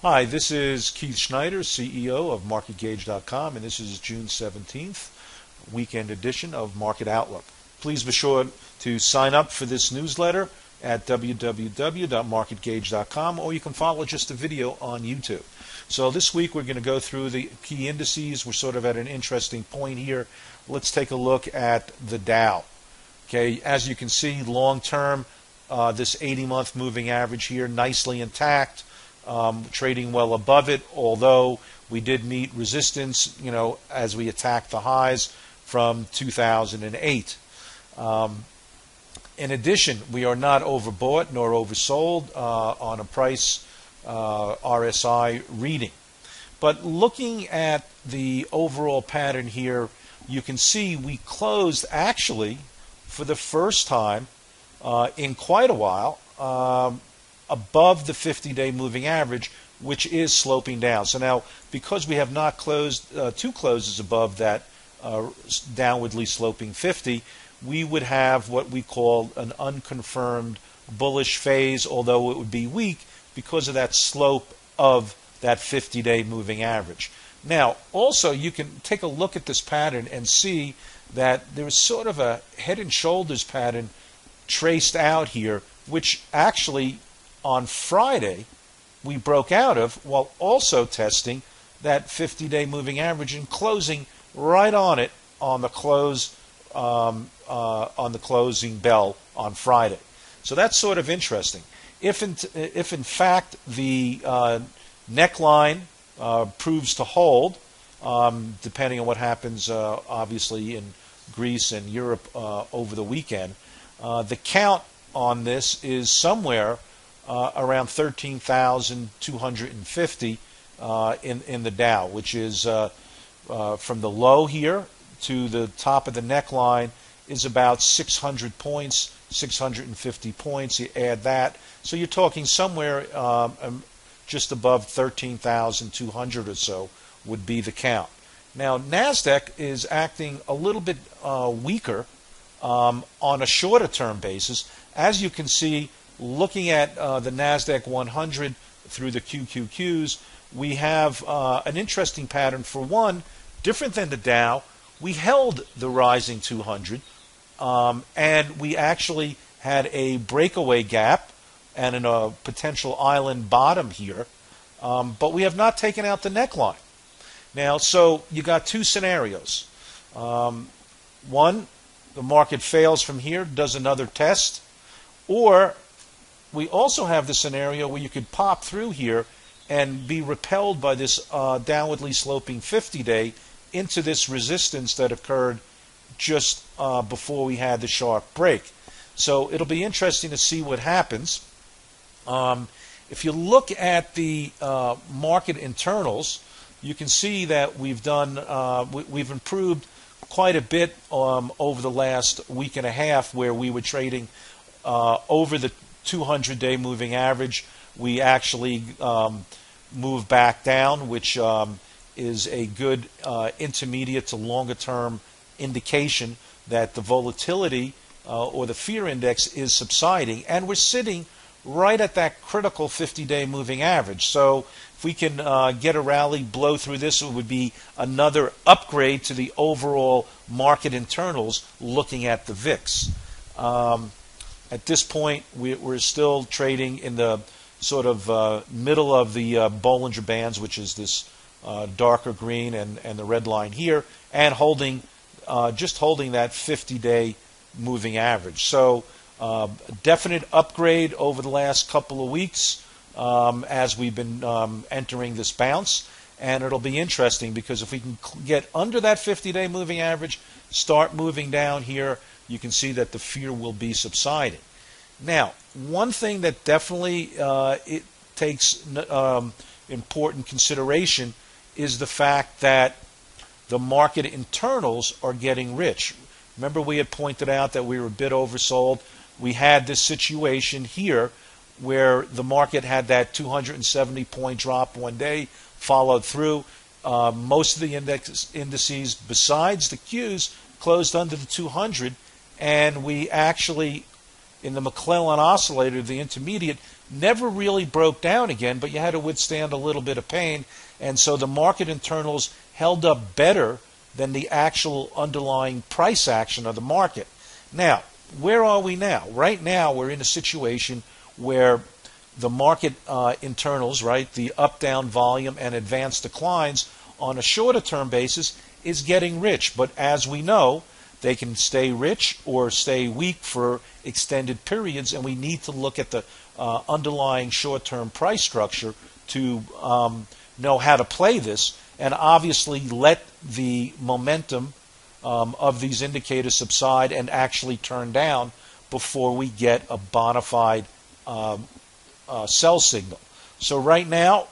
Hi, this is Keith Schneider, CEO of MarketGauge.com, and this is June 17th, weekend edition of Market Outlook. Please be sure to sign up for this newsletter at www.marketgauge.com, or you can follow just the video on YouTube. So this week we're going to go through the key indices. We're sort of at an interesting point here. Let's take a look at the Dow. Okay, as you can see, long term, this 80-month moving average here, nicely intact. Trading well above it, although we did meet resistance, as we attacked the highs from 2008. In addition, we are not overbought nor oversold on a price RSI reading. But looking at the overall pattern here, you can see we closed actually for the first time in quite a while above the 50-day moving average, which is sloping down. So now, because we have not closed two closes above that downwardly sloping 50, we would have what we call an unconfirmed bullish phase, although it would be weak because of that slope of that 50-day moving average. Now, also, you can take a look at this pattern and see that there is sort of a head and shoulders pattern traced out here, which actually on Friday we broke out of, while also testing that 50-day moving average and closing right on it on the close on the closing bell on Friday. So that's sort of interesting. If in fact the neckline proves to hold, depending on what happens obviously in Greece and Europe over the weekend, the count on this is somewhere around 13,250 in the Dow, which is from the low here to the top of the neckline is about 600 points, 650 points. You add that, so you're talking somewhere just above 13,200 or so would be the count. Now, Nasdaq is acting a little bit weaker on a shorter term basis. As you can see, looking at the Nasdaq 100 through the QQQs, we have an interesting pattern. For one, different than the Dow, we held the rising 200, and we actually had a breakaway gap and a potential island bottom here, but we have not taken out the neckline. Now, so you got two scenarios. One, the market fails from here, does another test, or we also have the scenario where you could pop through here and be repelled by this downwardly sloping 50-day into this resistance that occurred just before we had the sharp break. So it'll be interesting to see what happens. If you look at the market internals, you can see that we've done we've improved quite a bit over the last week and a half, where we were trading over the 200-day moving average. We actually moved back down, which is a good intermediate to longer term indication that the volatility or the fear index is subsiding, and we're sitting right at that critical 50-day moving average. So if we can get a rally, blow through this, it would be another upgrade to the overall market internals looking at the VIX. At this point, we're still trading in the sort of middle of the Bollinger Bands, which is this darker green and the red line here, and just holding that 50-day moving average. So definite upgrade over the last couple of weeks as we've been entering this bounce. And it'll be interesting, because if we can get under that 50-day moving average, start moving down here, you can see that the fear will be subsiding. Now, one thing that definitely it takes important consideration is the fact that the market internals are getting rich. Remember, we had pointed out that we were a bit oversold. We had this situation here where the market had that 270-point drop one day, followed through. Most of the indices, besides the Qs, closed under the 200, and we actually, in the McClellan oscillator, the intermediate, never really broke down again, but you had to withstand a little bit of pain, and so the market internals held up better than the actual underlying price action of the market. Now, where are we now? Right now, we're in a situation where the market internals, right, the up-down volume and advanced declines on a shorter-term basis is getting rich. But as we know, they can stay rich or stay weak for extended periods, and we need to look at the underlying short-term price structure to know how to play this, and obviously let the momentum of these indicators subside and actually turn down before we get a bona fide sell signal. So right now,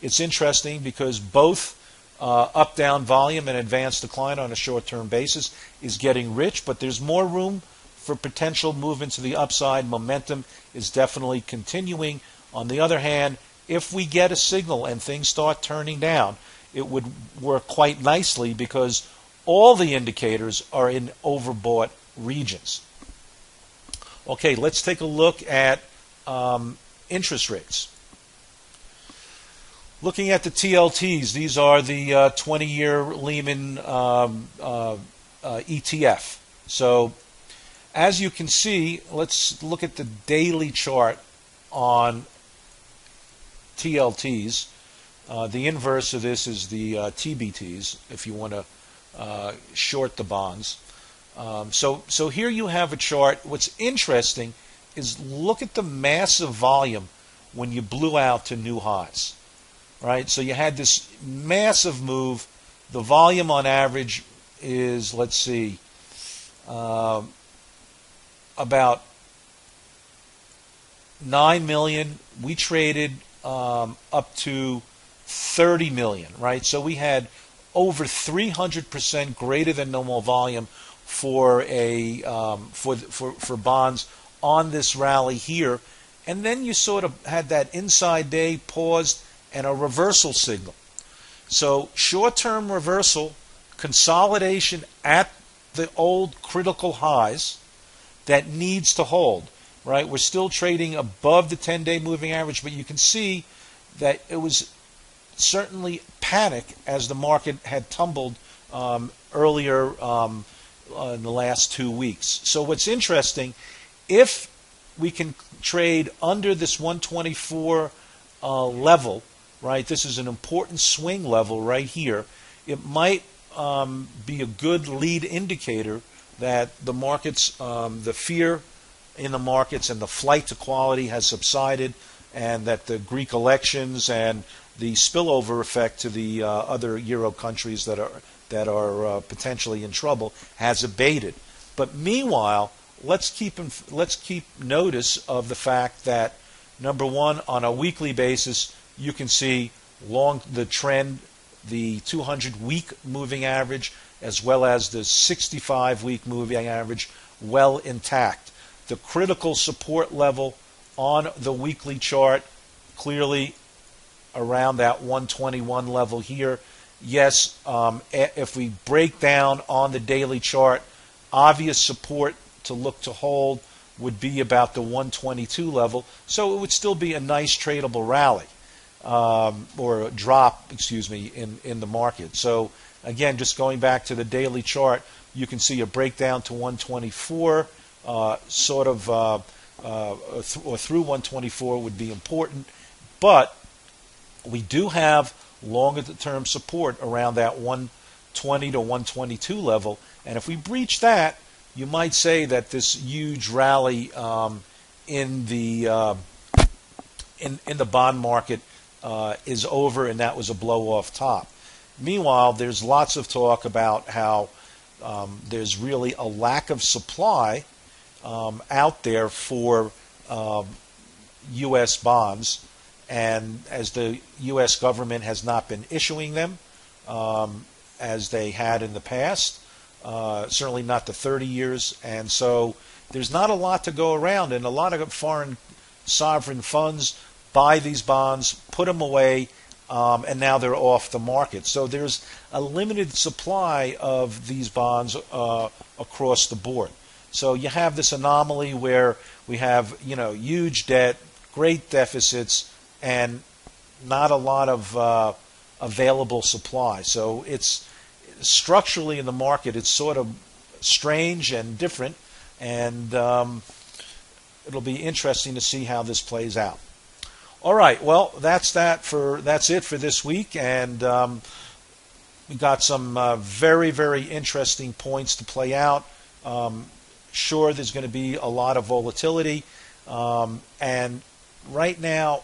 it's interesting because both up-down volume and advanced decline on a short-term basis is getting rich, but there's more room for potential movement to the upside. Momentum is definitely continuing. On the other hand, if we get a signal and things start turning down, it would work quite nicely because all the indicators are in overbought regions. Okay, let's take a look at interest rates. Looking at the TLTs, these are the 20-year Lehman ETF. So as you can see, let's look at the daily chart on TLTs. The inverse of this is the TBTs, if you want to short the bonds. So here you have a chart. What's interesting is look at the massive volume when you blew out to new highs. Right? So you had this massive move. The volume on average is, let's see, about 9 million. We traded up to 30 million, right? So we had over 300% greater than normal volume for a for bonds on this rally here, and then you sort of had that inside day paused and a reversal signal. So short-term reversal, consolidation at the old critical highs that needs to hold, right? We're still trading above the 10-day moving average, but you can see that it was certainly panic as the market had tumbled earlier in the last 2 weeks. So what's interesting, if we can trade under this 124 level, right, this is an important swing level right here, it might be a good lead indicator that the markets, the fear in the markets and the flight to quality has subsided, and that the Greek elections and the spillover effect to the other Euro countries that are potentially in trouble has abated. But meanwhile, let's keep notice of the fact that, number one, on a weekly basis, you can see the trend, the 200-week moving average, as well as the 65-week moving average, well intact. The critical support level on the weekly chart, clearly around that 121 level here. Yes, if we break down on the daily chart, obvious support to look to hold would be about the 122 level. So it would still be a nice tradable rally, or a drop, excuse me, in the market. So again, just going back to the daily chart, you can see a breakdown to 124, or through 124 would be important. But we do have longer term support around that 120 to 122 level, and if we breach that, you might say that this huge rally in the bond market is over, and that was a blow off top. Meanwhile, there's lots of talk about how there's really a lack of supply out there for U.S. bonds, and as the U.S. government has not been issuing them as they had in the past, certainly not the 30 years, and so there's not a lot to go around, and a lot of foreign sovereign funds buy these bonds, put them away, and now they're off the market. So there's a limited supply of these bonds across the board. So you have this anomaly where we have, huge debt, great deficits and not a lot of available supply. So it's structurally in the market, it's sort of strange and different, and it'll be interesting to see how this plays out. All right, well, that's it for this week, and we got some very, very interesting points to play out. Sure, there's going to be a lot of volatility, and right now,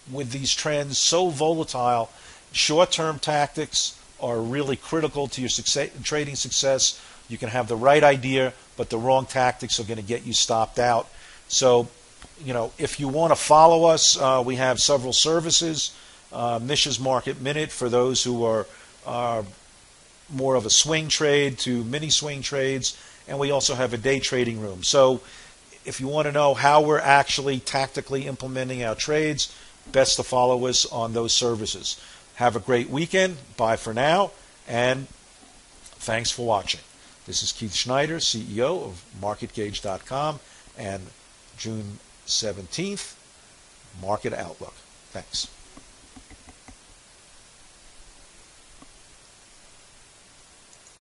with these trends so volatile, short-term tactics are really critical to your trading success. You can have the right idea, but the wrong tactics are going to get you stopped out. So, if you want to follow us, we have several services. Mish's Market Minute for those who are more of a swing trade to mini swing trades, and we also have a day trading room. So if you want to know how we're actually tactically implementing our trades, best to follow us on those services. Have a great weekend. Bye for now, and thanks for watching. This is Keith Schneider, CEO of MarketGauge.com, and June 17th, Market Outlook. Thanks.